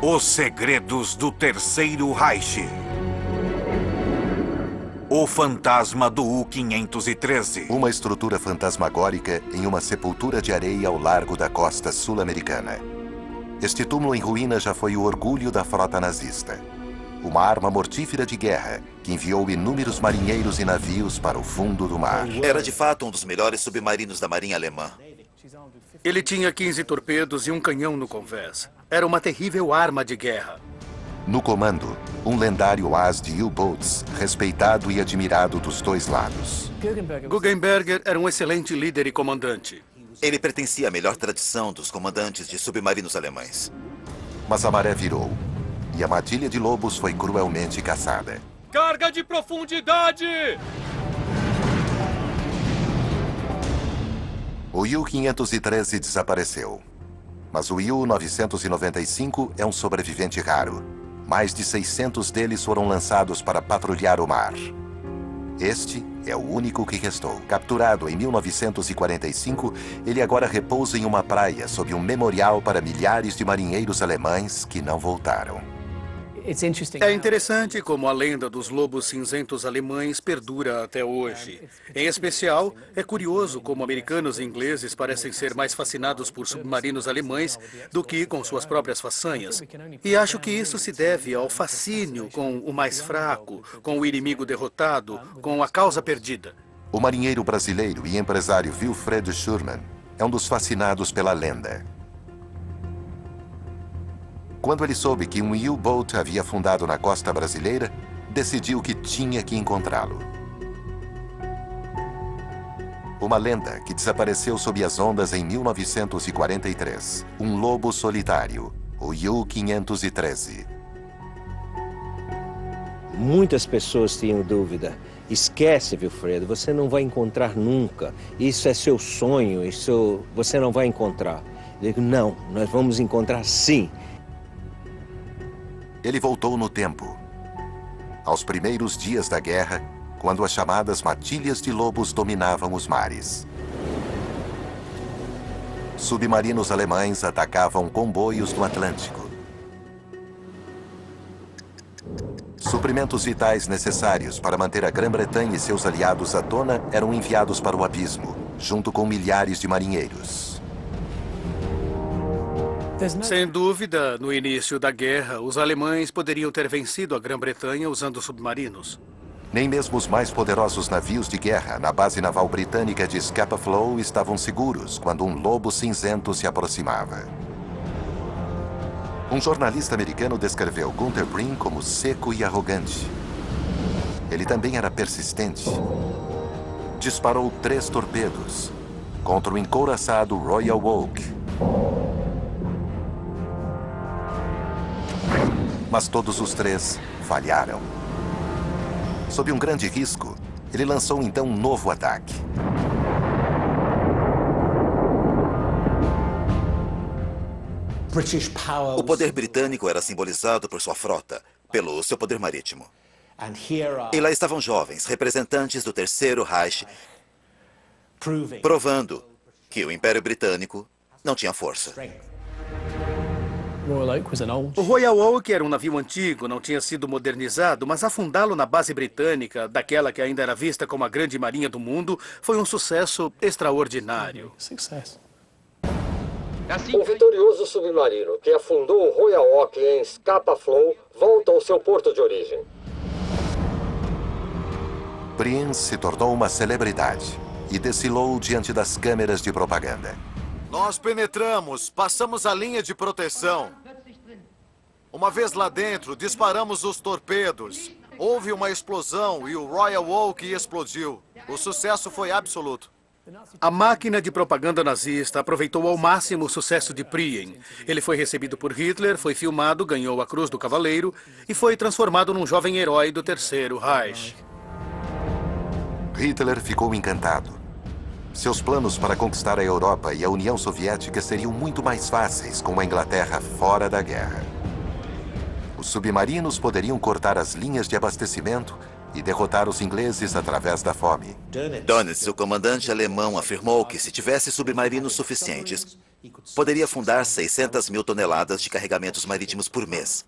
Os segredos do Terceiro Reich. O fantasma do U-513. Uma estrutura fantasmagórica em uma sepultura de areia ao largo da costa sul-americana. Este túmulo em ruína já foi o orgulho da frota nazista. Uma arma mortífera de guerra que enviou inúmeros marinheiros e navios para o fundo do mar. Era de fato um dos melhores submarinos da Marinha Alemã. Ele tinha 15 torpedos e um canhão no convés. Era uma terrível arma de guerra. No comando, um lendário as de U-boats, respeitado e admirado dos dois lados. Guggenberger era um excelente líder e comandante. Ele pertencia à melhor tradição dos comandantes de submarinos alemães. Mas a maré virou e a matilha de lobos foi cruelmente caçada. Carga de profundidade! O U-513 desapareceu. Mas o U-995 é um sobrevivente raro. Mais de 600 deles foram lançados para patrulhar o mar. Este é o único que restou. Capturado em 1945, ele agora repousa em uma praia sob um memorial para milhares de marinheiros alemães que não voltaram. É interessante como a lenda dos lobos cinzentos alemães perdura até hoje. Em especial, é curioso como americanos e ingleses parecem ser mais fascinados por submarinos alemães do que com suas próprias façanhas. E acho que isso se deve ao fascínio com o mais fraco, com o inimigo derrotado, com a causa perdida. O marinheiro brasileiro e empresário Wilfred Schurman é um dos fascinados pela lenda. Quando ele soube que um U-boat havia afundado na costa brasileira, decidiu que tinha que encontrá-lo. Uma lenda que desapareceu sob as ondas em 1943. Um lobo solitário, o U-513. Muitas pessoas tinham dúvida. Esquece, Wilfredo, você não vai encontrar nunca. Isso é seu sonho, você não vai encontrar. Eu digo, não, nós vamos encontrar sim. Ele voltou no tempo, aos primeiros dias da guerra, quando as chamadas matilhas de lobos dominavam os mares. Submarinos alemães atacavam comboios no Atlântico. Suprimentos vitais necessários para manter a Grã-Bretanha e seus aliados à tona eram enviados para o abismo, junto com milhares de marinheiros. Sem dúvida, no início da guerra, os alemães poderiam ter vencido a Grã-Bretanha usando submarinos. Nem mesmo os mais poderosos navios de guerra na base naval britânica de Scapa Flow estavam seguros quando um lobo cinzento se aproximava. Um jornalista americano descreveu Gunther Breen como seco e arrogante. Ele também era persistente. Disparou 3 torpedos contra o encouraçado Royal Oak. Mas todos os 3 falharam. Sob um grande risco, ele lançou então um novo ataque. O poder britânico era simbolizado por sua frota, pelo seu poder marítimo. E lá estavam jovens, representantes do Terceiro Reich, provando que o Império Britânico não tinha força. O Royal Oak era um navio antigo, não tinha sido modernizado, mas afundá-lo na base britânica, daquela que ainda era vista como a grande marinha do mundo, foi um sucesso extraordinário. O vitorioso submarino que afundou o Royal Oak em Scapa Flow volta ao seu porto de origem. Breen se tornou uma celebridade e desfilou diante das câmeras de propaganda. Nós penetramos, passamos a linha de proteção. Uma vez lá dentro, disparamos os torpedos. Houve uma explosão e o Royal Oak explodiu. O sucesso foi absoluto. A máquina de propaganda nazista aproveitou ao máximo o sucesso de Prien. Ele foi recebido por Hitler, foi filmado, ganhou a Cruz do Cavaleiro e foi transformado num jovem herói do Terceiro Reich. Hitler ficou encantado. Seus planos para conquistar a Europa e a União Soviética seriam muito mais fáceis com a Inglaterra fora da guerra. Os submarinos poderiam cortar as linhas de abastecimento e derrotar os ingleses através da fome. Dönitz, o comandante alemão, afirmou que se tivesse submarinos suficientes, poderia afundar 600 mil toneladas de carregamentos marítimos por mês.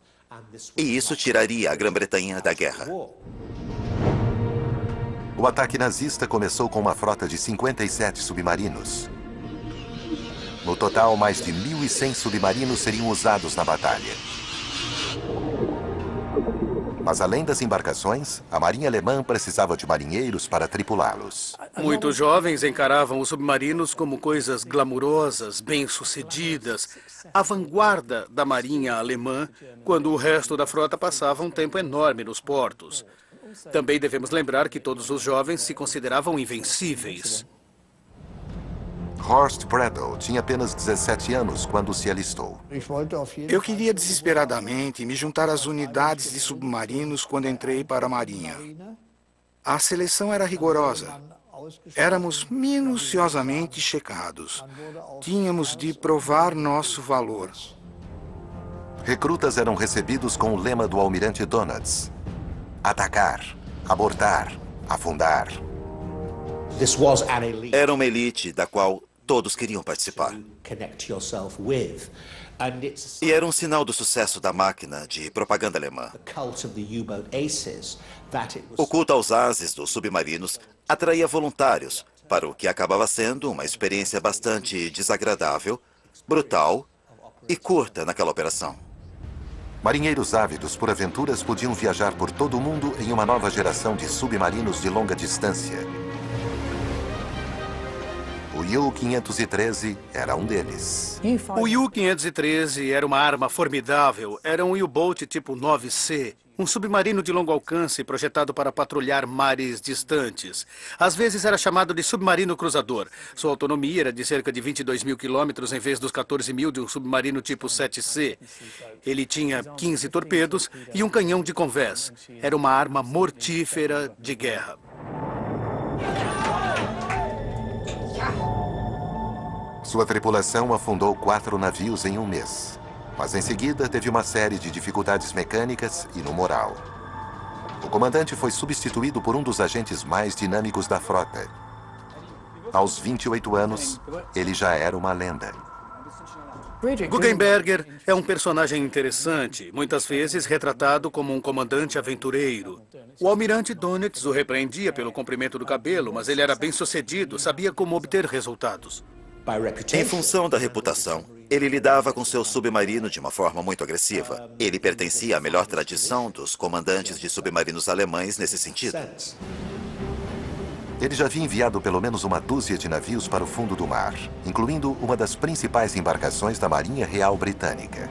E isso tiraria a Grã-Bretanha da guerra. O ataque nazista começou com uma frota de 57 submarinos. No total, mais de 1.100 submarinos seriam usados na batalha. Mas além das embarcações, a marinha alemã precisava de marinheiros para tripulá-los. Muitos jovens encaravam os submarinos como coisas glamurosas, bem-sucedidas, a vanguarda da marinha alemã, quando o resto da frota passava um tempo enorme nos portos. Também devemos lembrar que todos os jovens se consideravam invencíveis. Horst Bredel tinha apenas 17 anos quando se alistou. Eu queria desesperadamente me juntar às unidades de submarinos quando entrei para a Marinha. A seleção era rigorosa. Éramos minuciosamente checados. Tínhamos de provar nosso valor. Recrutas eram recebidos com o lema do almirante Donatz: atacar, abortar, afundar. Era uma elite da qual todos queriam participar. E era um sinal do sucesso da máquina de propaganda alemã. O culto aos ases dos submarinos atraía voluntários para o que acabava sendo uma experiência bastante desagradável, brutal e curta naquela operação. Marinheiros ávidos por aventuras podiam viajar por todo o mundo em uma nova geração de submarinos de longa distância. O U-513 era um deles. O U-513 era uma arma formidável. Era um U-Boat tipo 9C, um submarino de longo alcance projetado para patrulhar mares distantes. Às vezes era chamado de submarino cruzador. Sua autonomia era de cerca de 22 mil quilômetros em vez dos 14 mil de um submarino tipo 7C. Ele tinha 15 torpedos e um canhão de convés. Era uma arma mortífera de guerra. Sua tripulação afundou 4 navios em um mês. Mas em seguida teve uma série de dificuldades mecânicas e no moral. O comandante foi substituído por um dos agentes mais dinâmicos da frota. Aos 28 anos, ele já era uma lenda. Guggenberger é um personagem interessante, muitas vezes retratado como um comandante aventureiro. O almirante Donitz o repreendia pelo comprimento do cabelo, mas ele era bem-sucedido, sabia como obter resultados. Em função da reputação, ele lidava com seu submarino de uma forma muito agressiva. Ele pertencia à melhor tradição dos comandantes de submarinos alemães nesse sentido. Ele já havia enviado pelo menos uma dúzia de navios para o fundo do mar, incluindo uma das principais embarcações da Marinha Real Britânica.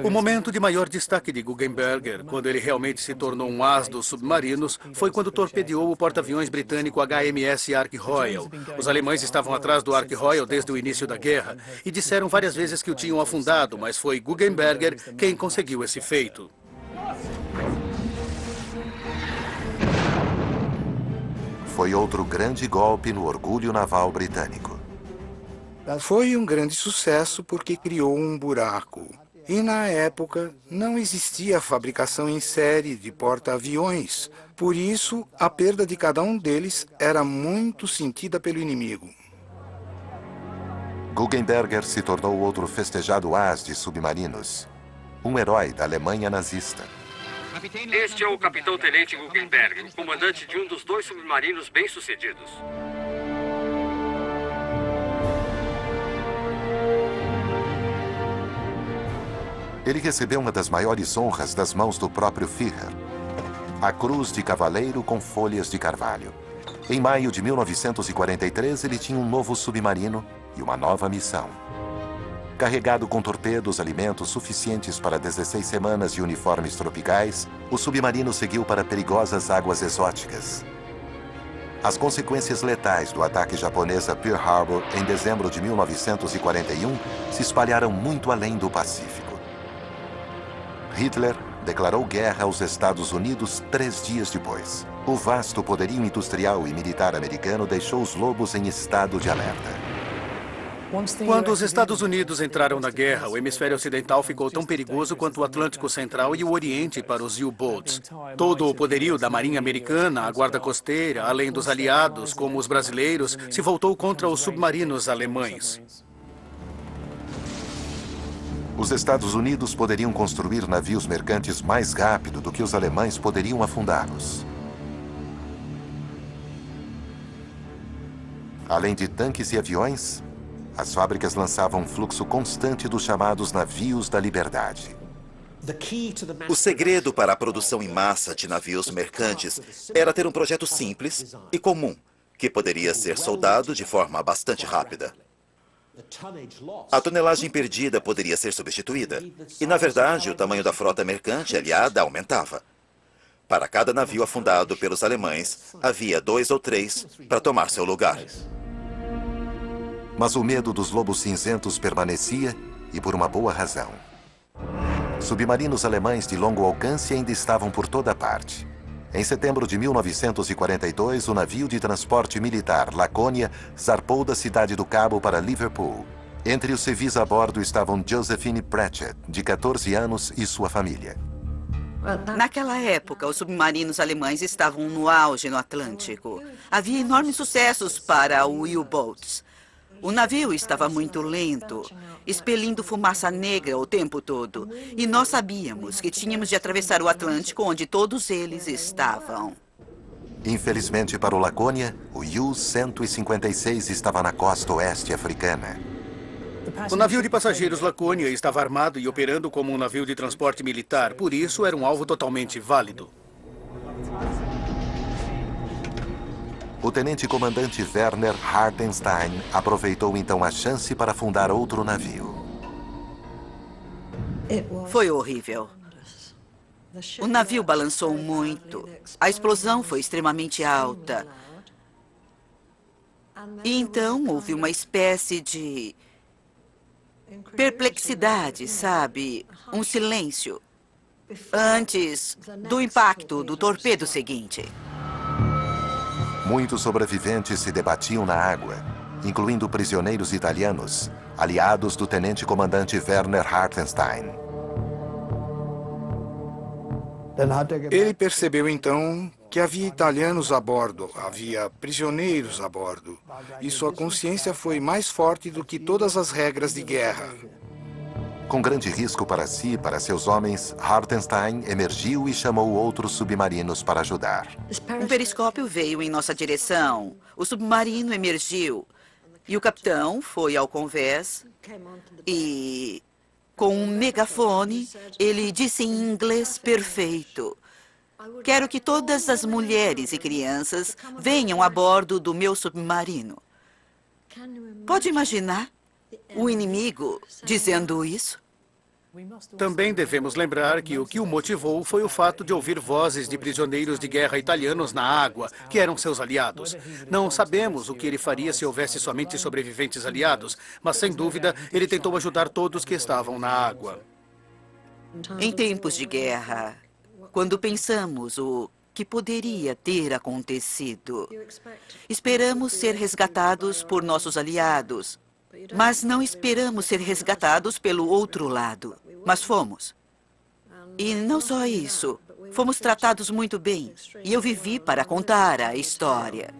O momento de maior destaque de Guggenberger, quando ele realmente se tornou um as dos submarinos, foi quando torpedeou o porta-aviões britânico HMS Ark Royal. Os alemães estavam atrás do Ark Royal desde o início da guerra e disseram várias vezes que o tinham afundado, mas foi Guggenberger quem conseguiu esse feito. Foi outro grande golpe no orgulho naval britânico. Foi um grande sucesso porque criou um buraco. E na época não existia fabricação em série de porta-aviões. Por isso, a perda de cada um deles era muito sentida pelo inimigo. Guggenberger se tornou outro festejado as de submarinos. Um herói da Alemanha nazista. Este é o capitão-tenente Guggenberger, o comandante de um dos 2 submarinos bem-sucedidos. Ele recebeu uma das maiores honras das mãos do próprio Führer: a Cruz de Cavaleiro com folhas de carvalho. Em maio de 1943, ele tinha um novo submarino e uma nova missão. Carregado com torpedos, alimentos suficientes para 16 semanas e uniformes tropicais, o submarino seguiu para perigosas águas exóticas. As consequências letais do ataque japonês a Pearl Harbor em dezembro de 1941 se espalharam muito além do Pacífico. Hitler declarou guerra aos Estados Unidos 3 dias depois. O vasto poderio industrial e militar americano deixou os lobos em estado de alerta. Quando os Estados Unidos entraram na guerra, o hemisfério ocidental ficou tão perigoso quanto o Atlântico Central e o Oriente para os U-Boats. Todo o poderio da Marinha Americana, a Guarda Costeira, além dos aliados, como os brasileiros, se voltou contra os submarinos alemães. Os Estados Unidos poderiam construir navios mercantes mais rápido do que os alemães poderiam afundá-los. Além de tanques e aviões, as fábricas lançavam um fluxo constante dos chamados navios da liberdade. O segredo para a produção em massa de navios mercantes era ter um projeto simples e comum, que poderia ser soldado de forma bastante rápida. A tonelagem perdida poderia ser substituída, e, na verdade, o tamanho da frota mercante aliada aumentava. Para cada navio afundado pelos alemães, havia 2 ou 3 para tomar seu lugar. Mas o medo dos lobos cinzentos permanecia, e por uma boa razão. Submarinos alemães de longo alcance ainda estavam por toda parte. Em setembro de 1942, o navio de transporte militar Laconia zarpou da cidade do Cabo para Liverpool. Entre os civis a bordo estavam Josephine Pratchett, de 14 anos, e sua família. Naquela época, os submarinos alemães estavam no auge no Atlântico. Havia enormes sucessos para U-boats. O navio estava muito lento, expelindo fumaça negra o tempo todo. E nós sabíamos que tínhamos de atravessar o Atlântico onde todos eles estavam. Infelizmente para o Laconia, o U-156 estava na costa oeste africana. O navio de passageiros Laconia estava armado e operando como um navio de transporte militar, por isso era um alvo totalmente válido. O tenente-comandante Werner Hartenstein aproveitou então a chance para fundar outro navio. Foi horrível. O navio balançou muito. A explosão foi extremamente alta. E então houve uma espécie de perplexidade, sabe? Um silêncio. Antes do impacto do torpedo seguinte. Muitos sobreviventes se debatiam na água, incluindo prisioneiros italianos, aliados do tenente-comandante Werner Hartenstein. Ele percebeu então que havia italianos a bordo, havia prisioneiros a bordo, e sua consciência foi mais forte do que todas as regras de guerra. Com grande risco para si e para seus homens, Hartenstein emergiu e chamou outros submarinos para ajudar. Um periscópio veio em nossa direção. O submarino emergiu. E o capitão foi ao convés e, com um megafone, ele disse em inglês perfeito: "Quero que todas as mulheres e crianças venham a bordo do meu submarino." Pode imaginar o inimigo dizendo isso? Também devemos lembrar que o motivou foi o fato de ouvir vozes de prisioneiros de guerra italianos na água, que eram seus aliados. Não sabemos o que ele faria se houvesse somente sobreviventes aliados, mas sem dúvida ele tentou ajudar todos que estavam na água. Em tempos de guerra, quando pensamos o que poderia ter acontecido, esperamos ser resgatados por nossos aliados. Mas não esperamos ser resgatados pelo outro lado. Mas fomos. E não só isso, fomos tratados muito bem. E eu vivi para contar a história.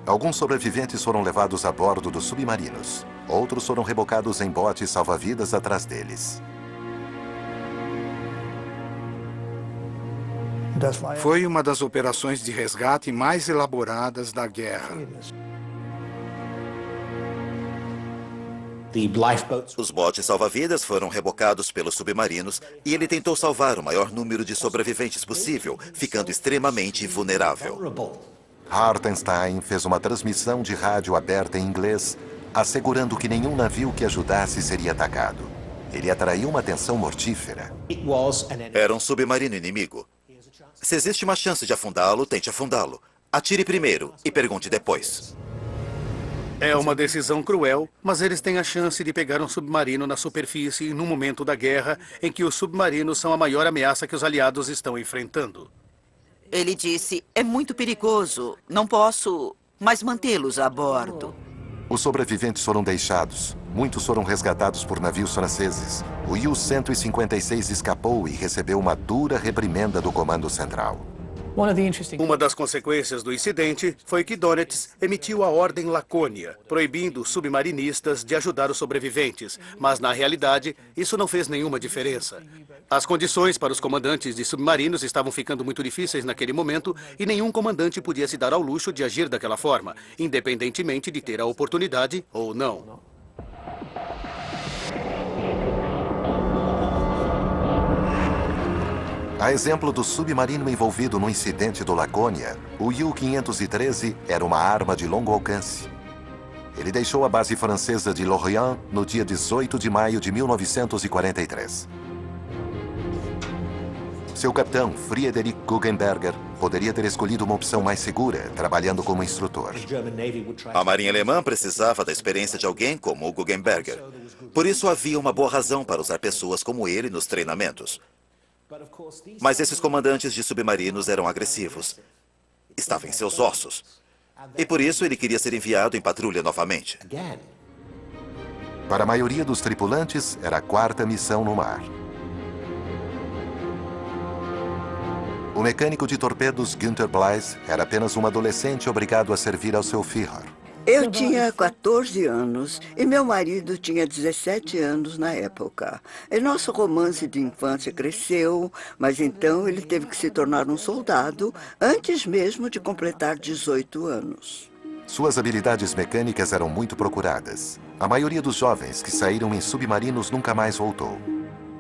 Alguns sobreviventes foram levados a bordo dos submarinos. Outros foram rebocados em botes salva-vidas atrás deles. Foi uma das operações de resgate mais elaboradas da guerra. Os botes salva-vidas foram rebocados pelos submarinos e ele tentou salvar o maior número de sobreviventes possível, ficando extremamente vulnerável. Hartenstein fez uma transmissão de rádio aberta em inglês, assegurando que nenhum navio que ajudasse seria atacado. Ele atraiu uma atenção mortífera. Era um submarino inimigo. Se existe uma chance de afundá-lo, tente afundá-lo. Atire primeiro e pergunte depois. É uma decisão cruel, mas eles têm a chance de pegar um submarino na superfície num momento da guerra em que os submarinos são a maior ameaça que os aliados estão enfrentando. Ele disse: "É muito perigoso, não posso mais mantê-los a bordo." Os sobreviventes foram deixados. Muitos foram resgatados por navios franceses. O U-156 escapou e recebeu uma dura reprimenda do Comando Central. Uma das consequências do incidente foi que Donitz emitiu a Ordem Lacônia, proibindo os submarinistas de ajudar os sobreviventes. Mas, na realidade, isso não fez nenhuma diferença. As condições para os comandantes de submarinos estavam ficando muito difíceis naquele momento e nenhum comandante podia se dar ao luxo de agir daquela forma, independentemente de ter a oportunidade ou não. A exemplo do submarino envolvido no incidente do Lacônia, o U-513 era uma arma de longo alcance. Ele deixou a base francesa de Lorient no dia 18 de maio de 1943. Seu capitão, Friedrich Guggenberger, poderia ter escolhido uma opção mais segura, trabalhando como instrutor. A Marinha Alemã precisava da experiência de alguém como o Guggenberger. Por isso havia uma boa razão para usar pessoas como ele nos treinamentos. Mas esses comandantes de submarinos eram agressivos. Estava em seus ossos. E por isso ele queria ser enviado em patrulha novamente. Para a maioria dos tripulantes, era a quarta missão no mar. O mecânico de torpedos Günther Blythe era apenas um adolescente obrigado a servir ao seu Führer. Eu tinha 14 anos e meu marido tinha 17 anos na época. E nosso romance de infância cresceu, mas então ele teve que se tornar um soldado antes mesmo de completar 18 anos. Suas habilidades mecânicas eram muito procuradas. A maioria dos jovens que saíram em submarinos nunca mais voltou.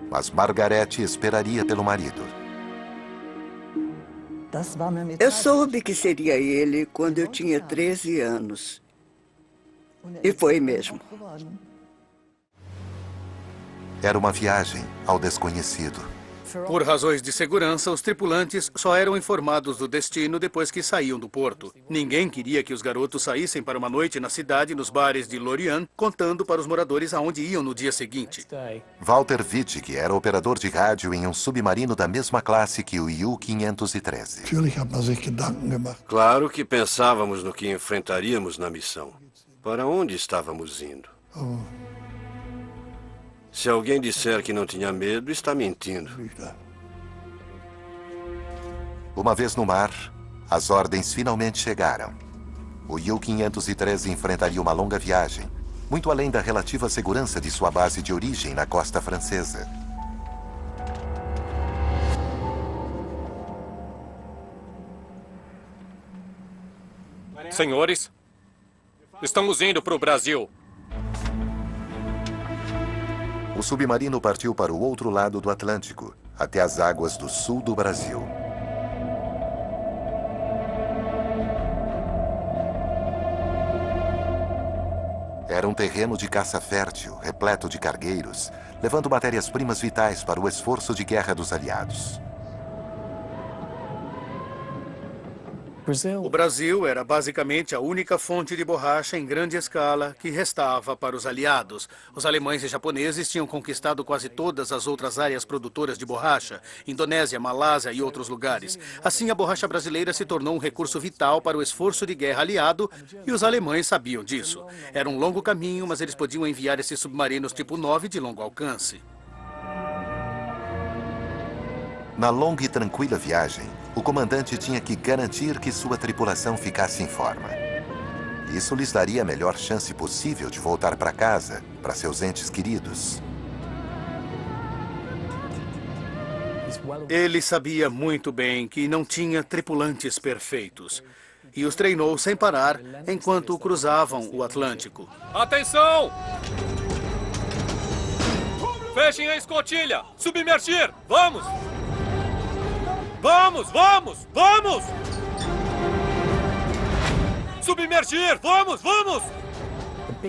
Mas Margarete esperaria pelo marido. Eu soube que seria ele quando eu tinha 13 anos. E foi mesmo. Era uma viagem ao desconhecido. Por razões de segurança, os tripulantes só eram informados do destino depois que saíam do porto. Ninguém queria que os garotos saíssem para uma noite na cidade, nos bares de Lorient, contando para os moradores aonde iam no dia seguinte. Walter Wittig era operador de rádio em um submarino da mesma classe que o U-513. Claro que pensávamos no que enfrentaríamos na missão. Para onde estávamos indo? Se alguém disser que não tinha medo, está mentindo. Uma vez no mar, as ordens finalmente chegaram. O U-513 enfrentaria uma longa viagem, muito além da relativa segurança de sua base de origem na costa francesa. Senhores, estamos indo para o Brasil. O submarino partiu para o outro lado do Atlântico, até as águas do sul do Brasil. Era um terreno de caça fértil, repleto de cargueiros, levando matérias-primas vitais para o esforço de guerra dos aliados. O Brasil era basicamente a única fonte de borracha em grande escala que restava para os aliados. Os alemães e japoneses tinham conquistado quase todas as outras áreas produtoras de borracha, Indonésia, Malásia e outros lugares. Assim, a borracha brasileira se tornou um recurso vital para o esforço de guerra aliado e os alemães sabiam disso. Era um longo caminho, mas eles podiam enviar esses submarinos tipo 9 de longo alcance. Na longa e tranquila viagem, o comandante tinha que garantir que sua tripulação ficasse em forma. Isso lhes daria a melhor chance possível de voltar para casa, para seus entes queridos. Ele sabia muito bem que não tinha tripulantes perfeitos e os treinou sem parar enquanto cruzavam o Atlântico. Atenção! Fechem a escotilha! Submergir! Vamos! Vamos, vamos, vamos! Submergir! Vamos, vamos!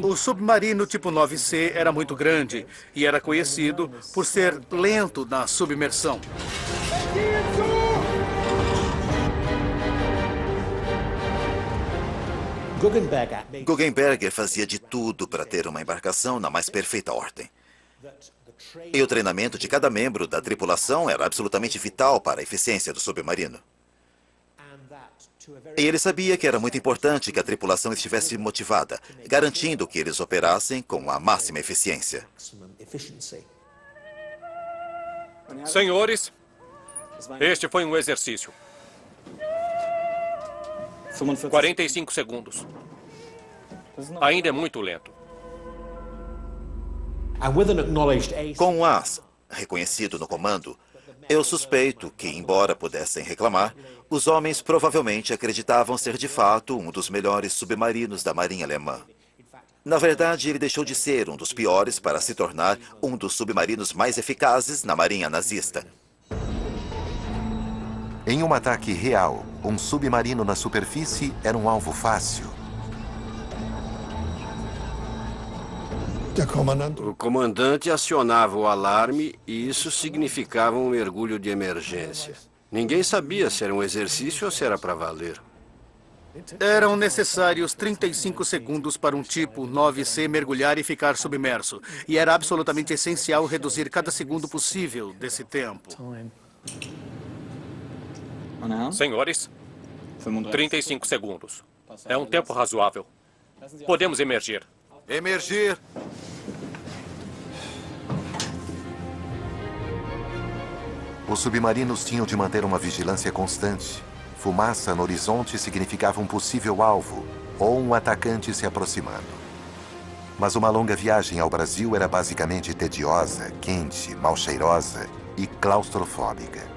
O submarino tipo 9C era muito grande e era conhecido por ser lento na submersão. Guggenberger fazia de tudo para ter uma embarcação na mais perfeita ordem. E o treinamento de cada membro da tripulação era absolutamente vital para a eficiência do submarino. E ele sabia que era muito importante que a tripulação estivesse motivada, garantindo que eles operassem com a máxima eficiência. Senhores, este foi um exercício. 45 segundos. Ainda é muito lento. Com um as reconhecido no comando, eu suspeito que, embora pudessem reclamar, os homens provavelmente acreditavam ser de fato um dos melhores submarinos da Marinha Alemã. Na verdade, ele deixou de ser um dos piores para se tornar um dos submarinos mais eficazes na Marinha nazista. Em um ataque real, um submarino na superfície era um alvo fácil. O comandante acionava o alarme e isso significava um mergulho de emergência. Ninguém sabia se era um exercício ou se era para valer. Eram necessários 35 segundos para um tipo 9C mergulhar e ficar submerso. E era absolutamente essencial reduzir cada segundo possível desse tempo. Senhores, 35 segundos. É um tempo razoável. Podemos emergir. Emergir. Os submarinos tinham de manter uma vigilância constante. Fumaça no horizonte significava um possível alvo ou um atacante se aproximando. Mas uma longa viagem ao Brasil era basicamente tediosa, quente, mal cheirosa e claustrofóbica.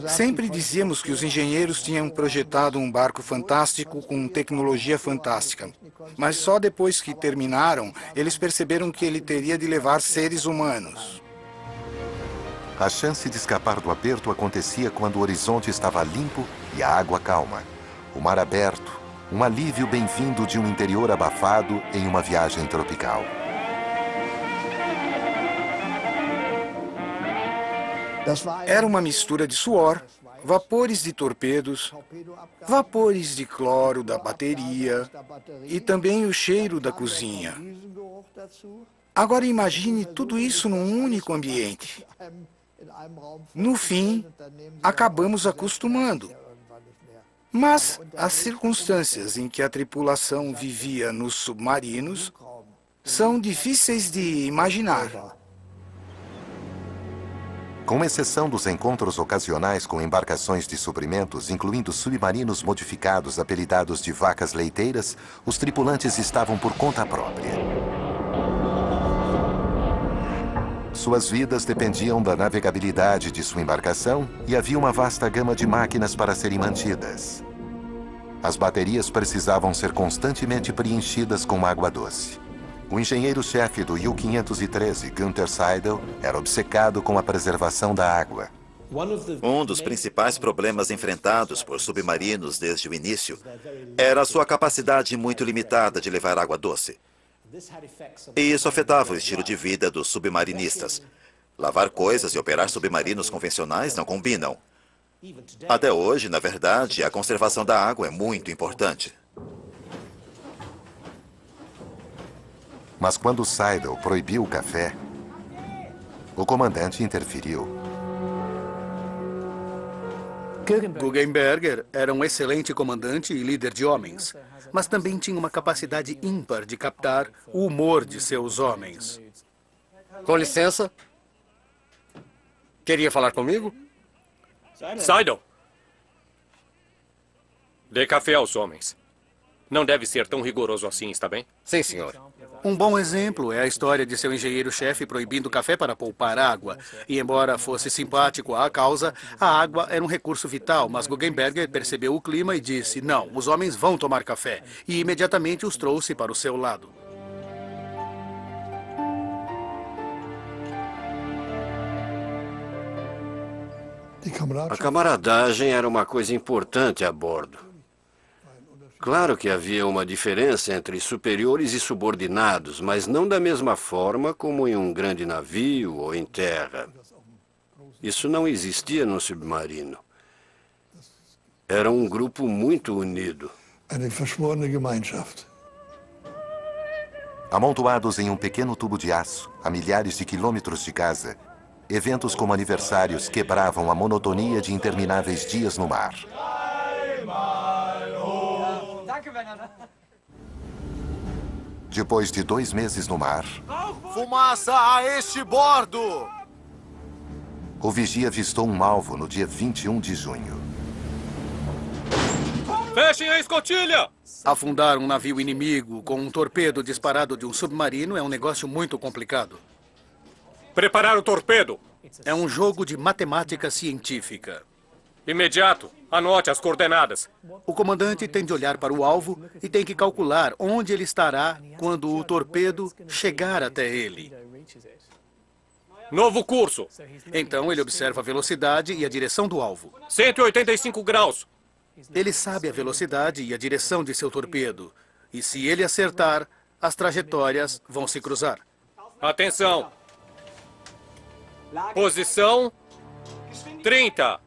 Sempre dizíamos que os engenheiros tinham projetado um barco fantástico com tecnologia fantástica. Mas só depois que terminaram, eles perceberam que ele teria de levar seres humanos. A chance de escapar do aperto acontecia quando o horizonte estava limpo e a água calma. O mar aberto, um alívio bem-vindo de um interior abafado em uma viagem tropical. Era uma mistura de suor, vapores de torpedos, vapores de cloro da bateria e também o cheiro da cozinha. Agora imagine tudo isso num único ambiente. No fim, acabamos acostumando. Mas as circunstâncias em que a tripulação vivia nos submarinos são difíceis de imaginar. Com exceção dos encontros ocasionais com embarcações de suprimentos, incluindo submarinos modificados apelidados de vacas leiteiras, os tripulantes estavam por conta própria. Suas vidas dependiam da navegabilidade de sua embarcação e havia uma vasta gama de máquinas para serem mantidas. As baterias precisavam ser constantemente preenchidas com água doce. O engenheiro-chefe do U-513, Günther Seidel, era obcecado com a preservação da água. Um dos principais problemas enfrentados por submarinos desde o início era a sua capacidade muito limitada de levar água doce. E isso afetava o estilo de vida dos submarinistas. Lavar coisas e operar submarinos convencionais não combinam. Até hoje, na verdade, a conservação da água é muito importante. Mas quando Seidel proibiu o café, o comandante interferiu. Guggenberger era um excelente comandante e líder de homens, mas também tinha uma capacidade ímpar de captar o humor de seus homens. Com licença. Queria falar comigo? Seidel! Dê café aos homens. Não deve ser tão rigoroso assim, está bem? Sim, senhor. Um bom exemplo é a história de seu engenheiro-chefe proibindo café para poupar água. E embora fosse simpático à causa, a água era um recurso vital, mas Guggenberger percebeu o clima e disse, não, os homens vão tomar café. E imediatamente os trouxe para o seu lado. A camaradagem era uma coisa importante a bordo. Claro que havia uma diferença entre superiores e subordinados, mas não da mesma forma como em um grande navio ou em terra. Isso não existia no submarino. Era um grupo muito unido. Amontoados em um pequeno tubo de aço, a milhares de quilômetros de casa, eventos como aniversários quebravam a monotonia de intermináveis dias no mar. Depois de 2 meses no mar, Fumaça a este bordo! o vigia avistou um alvo no dia 21 de junho. Fechem a escotilha! Afundar um navio inimigo com um torpedo disparado de um submarino é um negócio muito complicado. Preparar o torpedo. É um jogo de matemática científica. Imediato. Anote as coordenadas. O comandante tem de olhar para o alvo e tem que calcular onde ele estará quando o torpedo chegar até ele. Novo curso. Então ele observa a velocidade e a direção do alvo. 185 graus. Ele sabe a velocidade e a direção de seu torpedo. E se ele acertar, as trajetórias vão se cruzar. Atenção. Posição 30.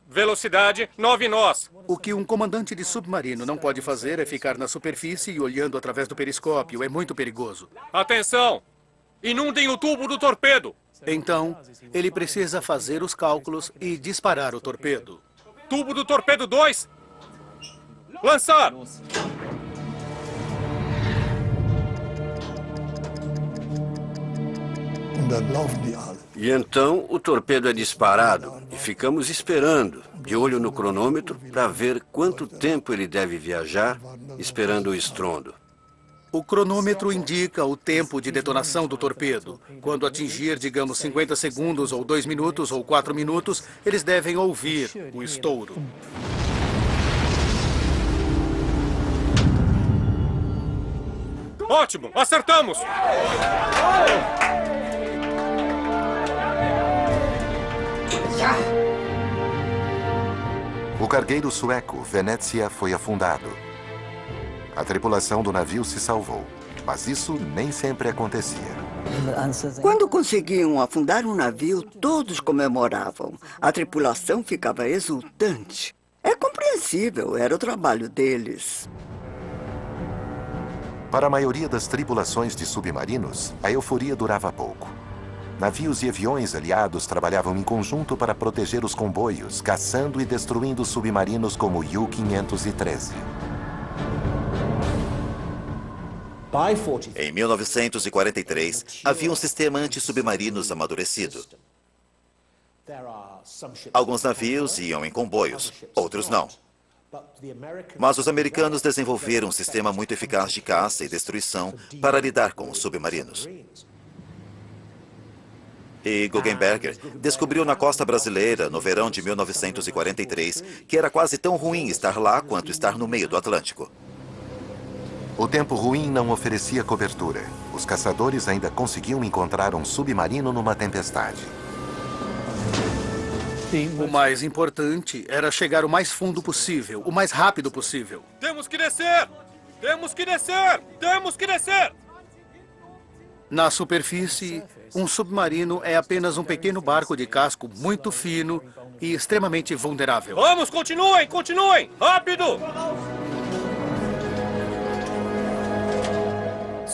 Velocidade 9 nós. O que um comandante de submarino não pode fazer é ficar na superfície e olhando através do periscópio. É muito perigoso. Atenção. Inundem o tubo do torpedo. Então, ele precisa fazer os cálculos e disparar o torpedo. Tubo do torpedo 2. Lançar. E então o torpedo é disparado e ficamos esperando, de olho no cronômetro, para ver quanto tempo ele deve viajar, esperando o estrondo. O cronômetro indica o tempo de detonação do torpedo. Quando atingir, digamos, 50 segundos, ou 2 minutos, ou 4 minutos, eles devem ouvir o estouro. Ótimo! Acertamos! O cargueiro sueco Venezia foi afundado. A tripulação do navio se salvou, mas isso nem sempre acontecia. Quando conseguiam afundar um navio, todos comemoravam. A tripulação ficava exultante. É compreensível, era o trabalho deles. Para a maioria das tripulações de submarinos, a euforia durava pouco. Navios e aviões aliados trabalhavam em conjunto para proteger os comboios, caçando e destruindo submarinos como o U-513. Em 1943, havia um sistema anti-submarinos amadurecido. Alguns navios iam em comboios, outros não. Mas os americanos desenvolveram um sistema muito eficaz de caça e destruição para lidar com os submarinos. E Guggenberger descobriu na costa brasileira, no verão de 1943, que era quase tão ruim estar lá quanto estar no meio do Atlântico. O tempo ruim não oferecia cobertura. Os caçadores ainda conseguiam encontrar um submarino numa tempestade. O mais importante era chegar o mais fundo possível, o mais rápido possível. Temos que descer! Temos que descer! Temos que descer! Na superfície, um submarino é apenas um pequeno barco de casco muito fino e extremamente vulnerável. Vamos, continuem, continuem! Rápido!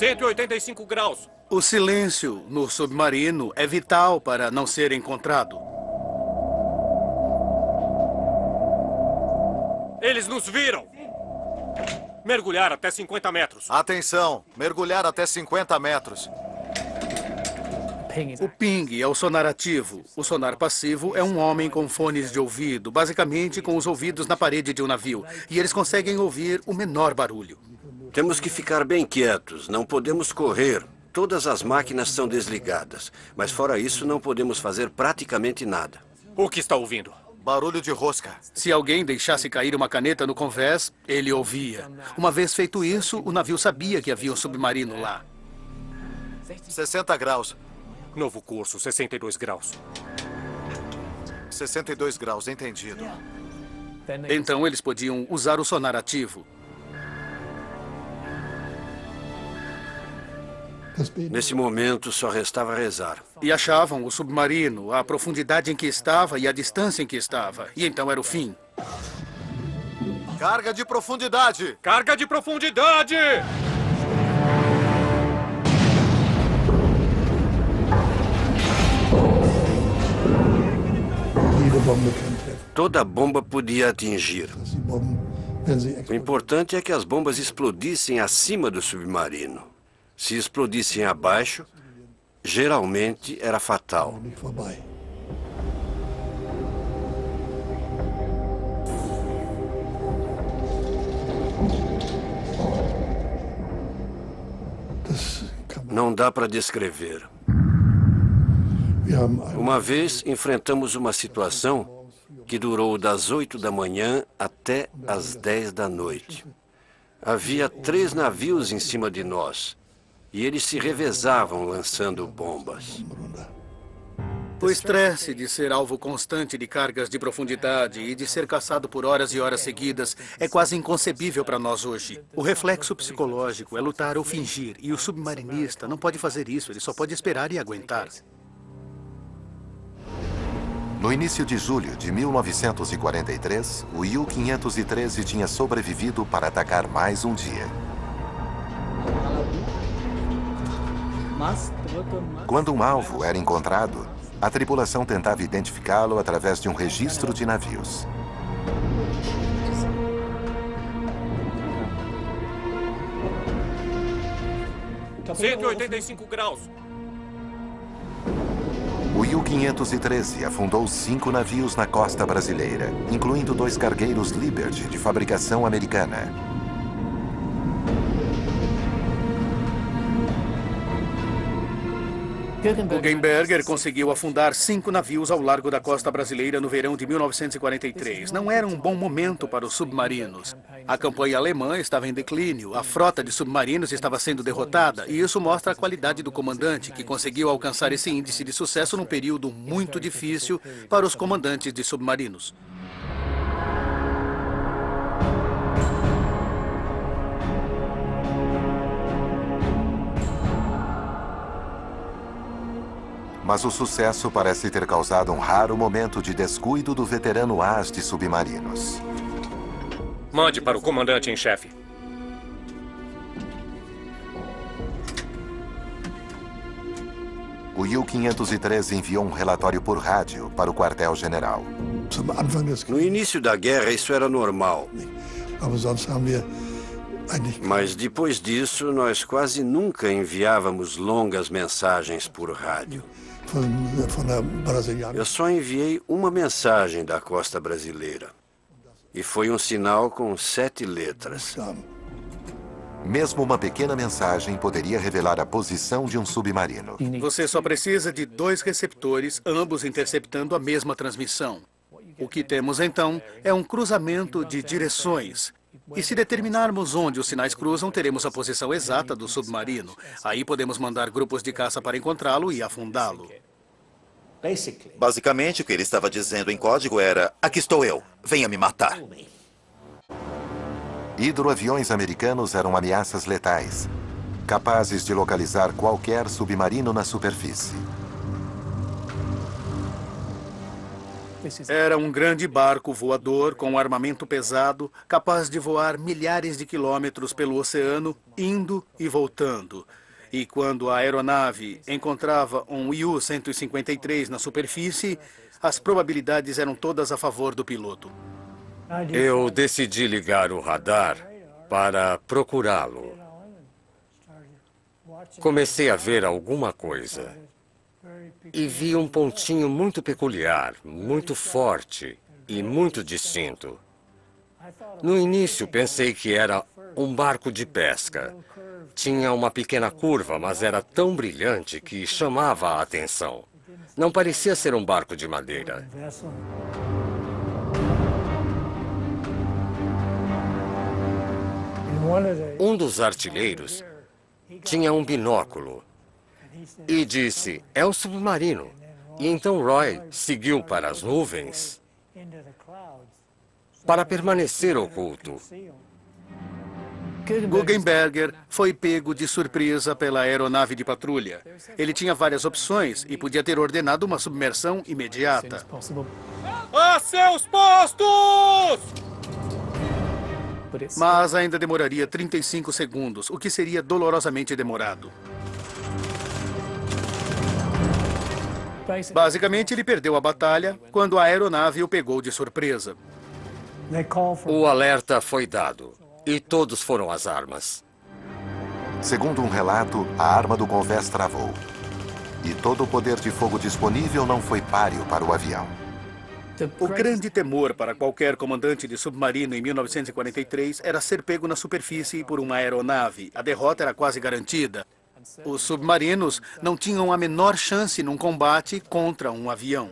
185 graus. O silêncio no submarino é vital para não ser encontrado. Eles nos viram. Mergulhar até 50 metros. Atenção, mergulhar até 50 metros. O ping é o sonar ativo. O sonar passivo é um homem com fones de ouvido, basicamente com os ouvidos na parede de um navio. E eles conseguem ouvir o menor barulho. Temos que ficar bem quietos, não podemos correr. Todas as máquinas são desligadas, mas fora isso não podemos fazer praticamente nada. O que está ouvindo? Barulho de rosca. Se alguém deixasse cair uma caneta no convés, ele ouvia. Uma vez feito isso, o navio sabia que havia um submarino lá. 60 graus. Novo curso, 62 graus. 62 graus, entendido. Então eles podiam usar o sonar ativo. Nesse momento, só restava rezar. E achavam o submarino, a profundidade em que estava e a distância em que estava. E então era o fim. Carga de profundidade! Carga de profundidade! Toda bomba podia atingir. O importante é que as bombas explodissem acima do submarino. Se explodissem abaixo, geralmente era fatal. Não dá para descrever. Uma vez enfrentamos uma situação que durou das 8 da manhã até as 10 da noite. Havia 3 navios em cima de nós e eles se revezavam lançando bombas. O estresse de ser alvo constante de cargas de profundidade e de ser caçado por horas e horas seguidas é quase inconcebível para nós hoje. O reflexo psicológico é lutar ou fingir, e o submarinista não pode fazer isso, ele só pode esperar e aguentar. No início de julho de 1943, o U-513 tinha sobrevivido para atacar mais um dia. Quando um alvo era encontrado, a tripulação tentava identificá-lo através de um registro de navios. Tá 185 graus. O U-513 afundou 5 navios na costa brasileira, incluindo 2 cargueiros Liberty de fabricação americana. Guggenberger conseguiu afundar 5 navios ao largo da costa brasileira no verão de 1943. Não era um bom momento para os submarinos. A campanha alemã estava em declínio, a frota de submarinos estava sendo derrotada, e isso mostra a qualidade do comandante, que conseguiu alcançar esse índice de sucesso num período muito difícil para os comandantes de submarinos. Mas o sucesso parece ter causado um raro momento de descuido do veterano as de submarinos. Mande para o comandante em chefe. O U-513 enviou um relatório por rádio para o quartel-general. No início da guerra, isso era normal. Mas depois disso, nós quase nunca enviávamos longas mensagens por rádio. Eu só enviei uma mensagem da costa brasileira. E foi um sinal com 7 letras. Mesmo uma pequena mensagem poderia revelar a posição de um submarino. Você só precisa de 2 receptores, ambos interceptando a mesma transmissão. O que temos então é um cruzamento de direções. E se determinarmos onde os sinais cruzam, teremos a posição exata do submarino. Aí podemos mandar grupos de caça para encontrá-lo e afundá-lo. Basicamente, o que ele estava dizendo em código era: aqui estou eu, venha me matar. Hidroaviões americanos eram ameaças letais, capazes de localizar qualquer submarino na superfície. Era um grande barco voador com armamento pesado, capaz de voar milhares de quilômetros pelo oceano, indo e voltando. E quando a aeronave encontrava um U-153 na superfície, as probabilidades eram todas a favor do piloto. Eu decidi ligar o radar para procurá-lo. Comecei a ver alguma coisa. E vi um pontinho muito peculiar, muito forte e muito distinto. No início, pensei que era um barco de pesca. Tinha uma pequena curva, mas era tão brilhante que chamava a atenção. Não parecia ser um barco de madeira. Um dos artilheiros tinha um binóculo e disse: é um submarino. E então Roy seguiu para as nuvens para permanecer oculto. Guggenberger foi pego de surpresa pela aeronave de patrulha. Ele tinha várias opções e podia ter ordenado uma submersão imediata. A seus postos! Mas ainda demoraria 35 segundos, o que seria dolorosamente demorado. Basicamente, ele perdeu a batalha quando a aeronave o pegou de surpresa. O alerta foi dado e todos foram às armas. Segundo um relato, a arma do convés travou. E todo o poder de fogo disponível não foi páreo para o avião. O grande temor para qualquer comandante de submarino em 1943 era ser pego na superfície por uma aeronave. A derrota era quase garantida. Os submarinos não tinham a menor chance num combate contra um avião.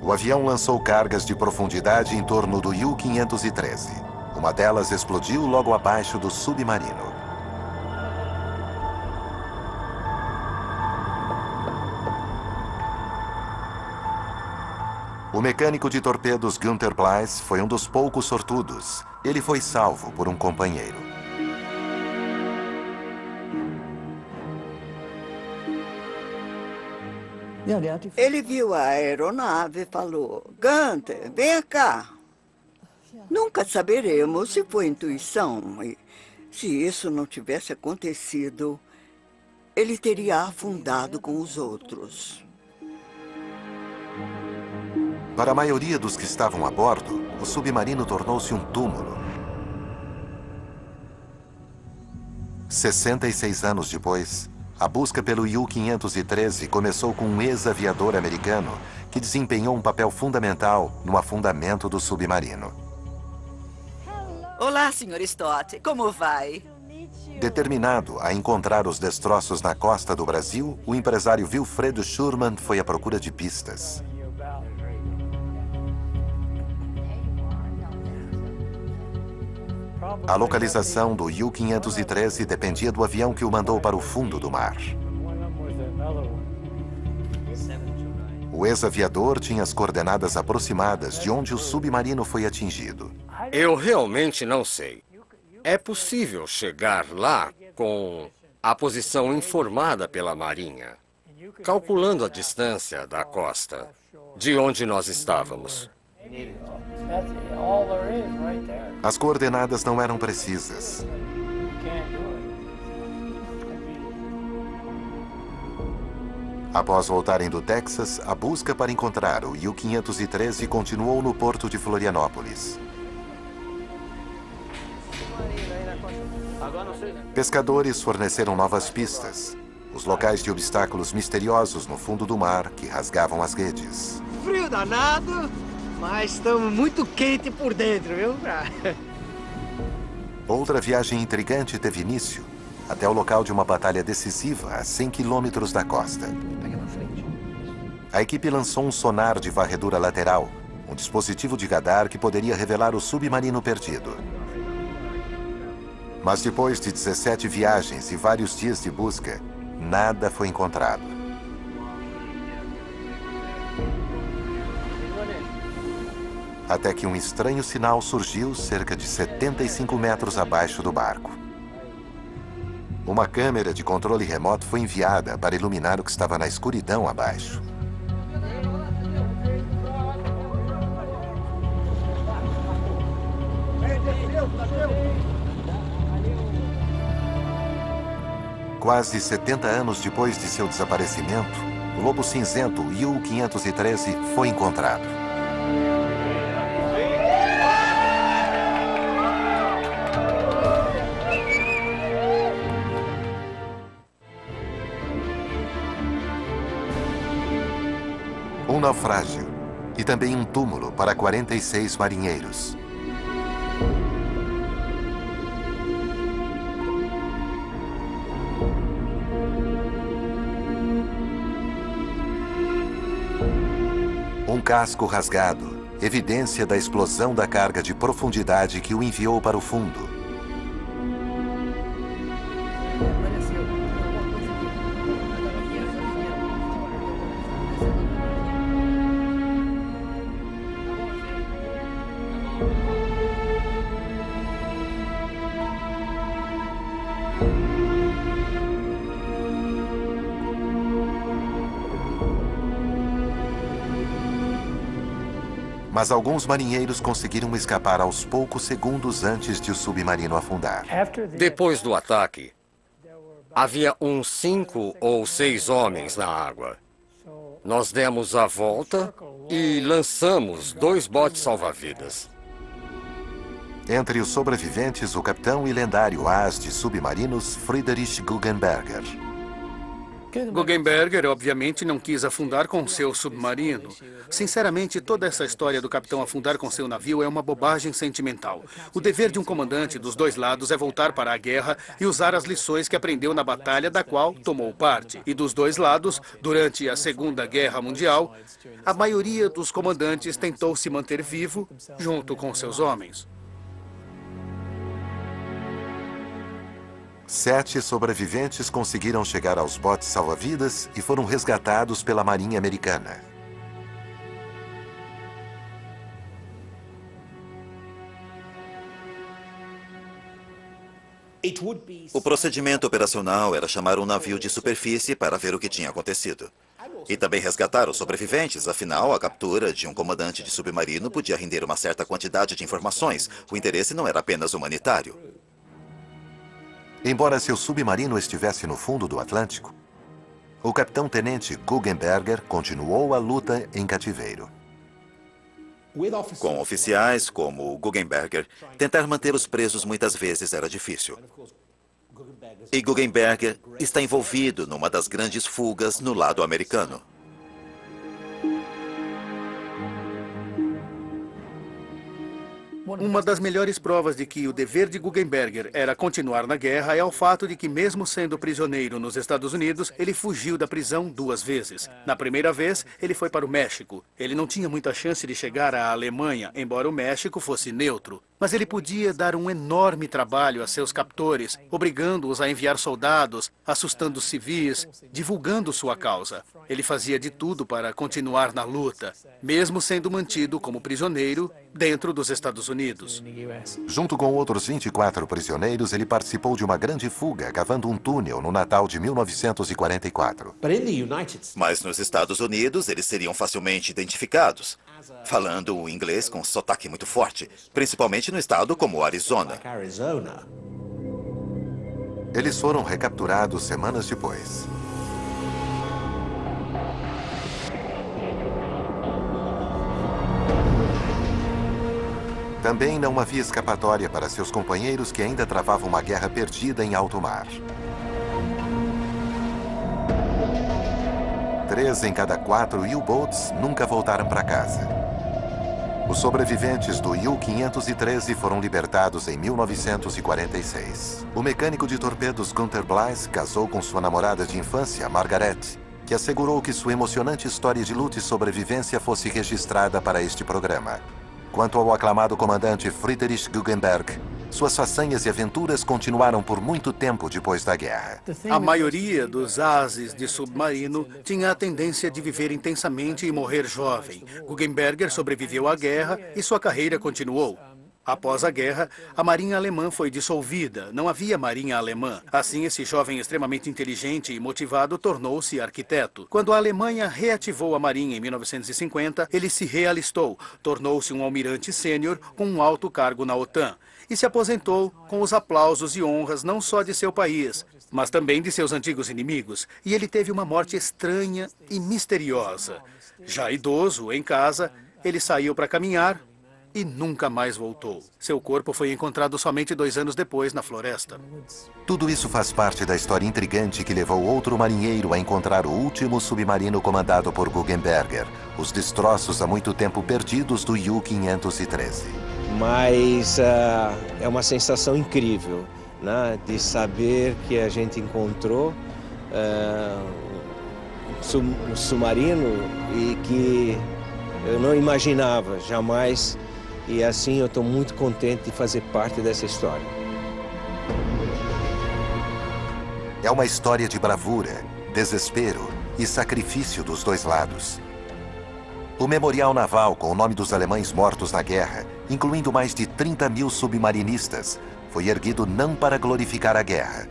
O avião lançou cargas de profundidade em torno do U-513. Uma delas explodiu logo abaixo do submarino. O mecânico de torpedos Günther Pleiss foi um dos poucos sortudos. Ele foi salvo por um companheiro. Ele viu a aeronave e falou: Günther, venha cá. Nunca saberemos se foi intuição. E se isso não tivesse acontecido, ele teria afundado com os outros. Para a maioria dos que estavam a bordo, o submarino tornou-se um túmulo. 66 anos depois, a busca pelo U-513 começou com um ex-aviador americano que desempenhou um papel fundamental no afundamento do submarino. Olá, Sr. Stott. Como vai? Determinado a encontrar os destroços na costa do Brasil, o empresário Wilfredo Schurman foi à procura de pistas. A localização do U-513 dependia do avião que o mandou para o fundo do mar. O ex-aviador tinha as coordenadas aproximadas de onde o submarino foi atingido. Eu realmente não sei. É possível chegar lá com a posição informada pela Marinha, calculando a distância da costa de onde nós estávamos. As coordenadas não eram precisas. Após voltarem do Texas, a busca para encontrar o U-513 continuou no porto de Florianópolis. Pescadores forneceram novas pistas, os locais de obstáculos misteriosos no fundo do mar que rasgavam as redes. Frio danado, mas estamos muito quente por dentro, viu? Outra viagem intrigante teve início, até o local de uma batalha decisiva a 100 quilômetros da costa. A equipe lançou um sonar de varredura lateral, um dispositivo de radar que poderia revelar o submarino perdido. Mas depois de 17 viagens e vários dias de busca, nada foi encontrado. Até que um estranho sinal surgiu cerca de 75 metros abaixo do barco. Uma câmera de controle remoto foi enviada para iluminar o que estava na escuridão abaixo. Quase 70 anos depois de seu desaparecimento, o lobo cinzento U-513 foi encontrado. Um naufrágio e também um túmulo para 46 marinheiros. Um casco rasgado, evidência da explosão da carga de profundidade que o enviou para o fundo. Mas alguns marinheiros conseguiram escapar aos poucos segundos antes de o submarino afundar. Depois do ataque, havia uns 5 ou 6 homens na água. Nós demos a volta e lançamos 2 botes salva-vidas. Entre os sobreviventes, o capitão e lendário as de submarinos Friedrich Guggenberger. Guggenberger, obviamente, não quis afundar com seu submarino. Sinceramente, toda essa história do capitão afundar com seu navio é uma bobagem sentimental. O dever de um comandante dos dois lados é voltar para a guerra e usar as lições que aprendeu na batalha da qual tomou parte. E dos dois lados, durante a Segunda Guerra Mundial, a maioria dos comandantes tentou se manter vivo junto com seus homens. 7 sobreviventes conseguiram chegar aos botes salva-vidas e foram resgatados pela Marinha Americana. O procedimento operacional era chamar um navio de superfície para ver o que tinha acontecido. E também resgatar os sobreviventes, afinal, a captura de um comandante de submarino podia render uma certa quantidade de informações. O interesse não era apenas humanitário. Embora seu submarino estivesse no fundo do Atlântico, o capitão-tenente Guggenberger continuou a luta em cativeiro. Com oficiais como o Guggenberger, tentar manter os presos muitas vezes era difícil. E Guggenberger está envolvido numa das grandes fugas no lado americano. Uma das melhores provas de que o dever de Guggenberger era continuar na guerra é o fato de que, mesmo sendo prisioneiro nos Estados Unidos, ele fugiu da prisão 2 vezes. Na primeira vez, ele foi para o México. Ele não tinha muita chance de chegar à Alemanha, embora o México fosse neutro. Mas ele podia dar um enorme trabalho a seus captores, obrigando-os a enviar soldados, assustando os civis, divulgando sua causa. Ele fazia de tudo para continuar na luta, mesmo sendo mantido como prisioneiro dentro dos Estados Unidos. Junto com outros 24 prisioneiros, ele participou de uma grande fuga, cavando um túnel no Natal de 1944. Mas nos Estados Unidos, eles seriam facilmente identificados, falando o inglês com sotaque muito forte, principalmente no estado como o Arizona. Eles foram recapturados semanas depois. Também não havia escapatória para seus companheiros que ainda travavam uma guerra perdida em alto mar. 3 em cada 4 U-boats nunca voltaram para casa. Os sobreviventes do U-513 foram libertados em 1946. O mecânico de torpedos Gunther Blythe casou com sua namorada de infância, Margaret, que assegurou que sua emocionante história de luta e sobrevivência fosse registrada para este programa. Quanto ao aclamado comandante Friedrich Guggenberg, suas façanhas e aventuras continuaram por muito tempo depois da guerra. A maioria dos ases de submarino tinha a tendência de viver intensamente e morrer jovem. Guggenberger sobreviveu à guerra e sua carreira continuou. Após a guerra, a Marinha Alemã foi dissolvida. Não havia Marinha Alemã. Assim, esse jovem extremamente inteligente e motivado tornou-se arquiteto. Quando a Alemanha reativou a Marinha em 1950, ele se realistou. Tornou-se um almirante sênior com um alto cargo na OTAN. E se aposentou com os aplausos e honras não só de seu país, mas também de seus antigos inimigos. E ele teve uma morte estranha e misteriosa. Já idoso, em casa, ele saiu para caminhar e nunca mais voltou. Seu corpo foi encontrado somente 2 anos depois na floresta. Tudo isso faz parte da história intrigante que levou outro marinheiro a encontrar o último submarino comandado por Guggenberger, os destroços há muito tempo perdidos do U-513. Mas é uma sensação incrível, né, de saber que a gente encontrou um submarino e que eu não imaginava jamais. E assim eu estou muito contente de fazer parte dessa história. É uma história de bravura, desespero e sacrifício dos dois lados. O memorial naval com o nome dos alemães mortos na guerra, incluindo mais de 30 mil submarinistas, foi erguido não para glorificar a guerra,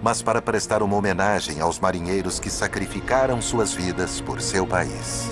mas para prestar uma homenagem aos marinheiros que sacrificaram suas vidas por seu país.